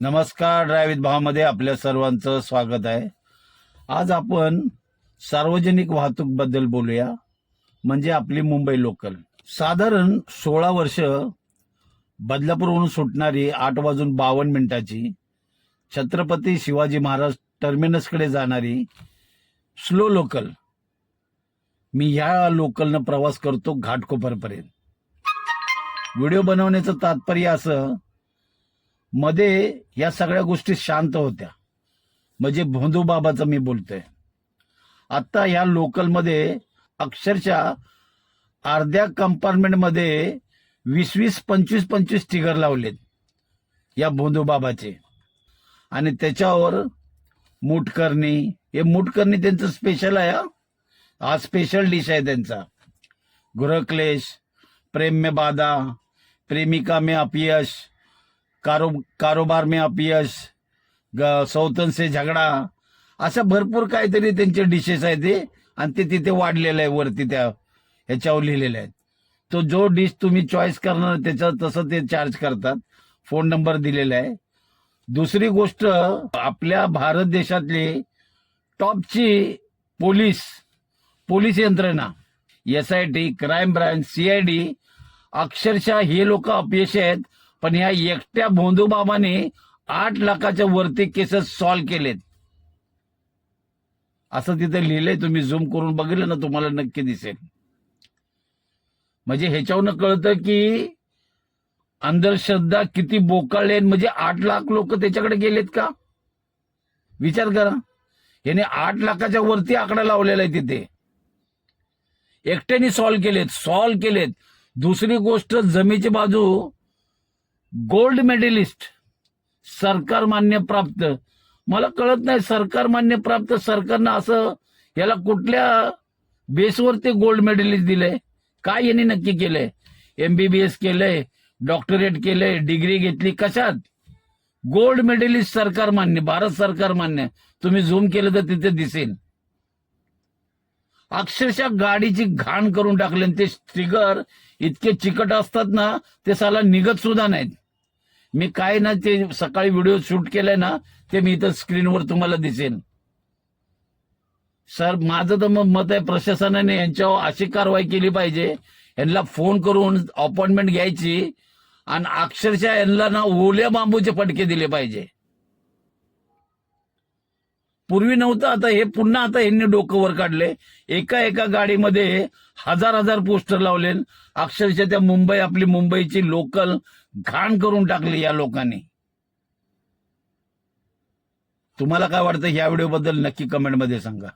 नमस्कार. ड्रायव्हित भावामध्ये आपल्या सर्वांचं स्वागत आहे. आज आपण सार्वजनिक वाहतूक बद्दल बोलूया, म्हणजे आपली मुंबई लोकल. साधारण 16 वर्ष बदलापूरवरून सुटणारी 8:52 छत्रपती शिवाजी महाराज टर्मिनसकडे जाणारी स्लो लोकल. मी ह्या लोकलनं प्रवास करतो घाटकोपरपर्यंत. व्हिडिओ बनवण्याचं तात्पर्य असं, मध्ये या सगळ्या गोष्टी शांत होत्या, म्हणजे भोंदूबाबाचं मी बोलतोय. आता या लोकलमध्ये अक्षरशः अर्ध्या कंपार्टमेंटमध्ये 20-20, 25-25 स्टिकर लावलेत या भोंदूबाबाचे. आणि त्याच्यावर मुटकरणी, हे मुटकरणी त्यांचं स्पेशल आहे. हा स्पेशल डिश आहे त्यांचा. गृहक्लेश, प्रेम में बाधा, प्रेमिका में अपयश, कारोबार में अपयश, सौतन से झगडा, अशा भरपूर काहीतरी त्यांचे डिशेस आहेत ते. आणि ते तिथे वाढलेलं आहे, वरती त्या ह्याच्यावर लिहिलेलं आहे. तो जो डिश तुम्ही चॉईस करणार त्याच्यावर तसं ते चार्ज करतात. फोन नंबर दिलेला आहे. दुसरी गोष्ट, आपल्या भारत देशातली टॉपची पोलीस यंत्रणा, SIT, क्राईम ब्रांच, CID, अक्षरशः हे लोक अपयशी आहेत. पण ह्या एकट्या भोंदूबाबाने 8 लाखाच्या वरती केसेस सॉल्व्ह केलेत, असं तिथे लिहिलंय. तुम्ही झूम करून बघितलं ना, तुम्हाला नक्की दिसेल. म्हणजे ह्याच्यावरून कळतं की अंधश्रद्धा किती बोकाळले. म्हणजे 8 लाख लोक त्याच्याकडे गेलेत का, विचार करा. याने 8 लाखाच्या वरती आकडा लावलेला आहे तिथे. एकट्याने सॉल्व्ह केलेत. दुसरी गोष्ट, जमेची बाजू, गोल्ड मेडलिस्ट, सरकार मान्य प्राप्त. मला कळत नाही, सरकार मान्य प्राप्त सरकारनं असं याला कुठल्या बेसवर ते गोल्ड मेडलिस्ट दिलंय? काय यांनी नक्की केलंय? MBBS केलंय, डॉक्टरेट केलंय, डिग्री घेतली, कशात? गोल्ड मेडलिस्ट सरकार मान्य, भारत सरकार मान्य. तुम्ही झूम केलं तर तिथे दिसेल. अक्षरशः गाडीची घाण करून टाकले. ते स्टिकर इतके चिकट असतात ना, ते साला निघत सुद्धा नाहीत. मी काय ना, ते सकाळी व्हिडिओ शूट केलाय ना, ते मी इथं स्क्रीनवर तुम्हाला दिसेल. सर, माझं तर मत आहे, प्रशासनाने यांच्यावर अशी कारवाई केली पाहिजे. यांना फोन करून अपॉइंटमेंट घ्यायची आणि अक्षरशः यांना ना ओल्या बांबूचे फटके दिले पाहिजे. पूर्वी नव्हतं, आता हे पुन्हा आता यांनी डोकं वर काढले. एका गाडीमध्ये हजार पोस्टर लावले. अक्षरशः त्या आपली मुंबईची लोकल घाण करून टाकली या लोकांनी. तुम्हाला काय वाटतं ह्या व्हिडिओबद्दल नक्की कमेंटमध्ये सांगा.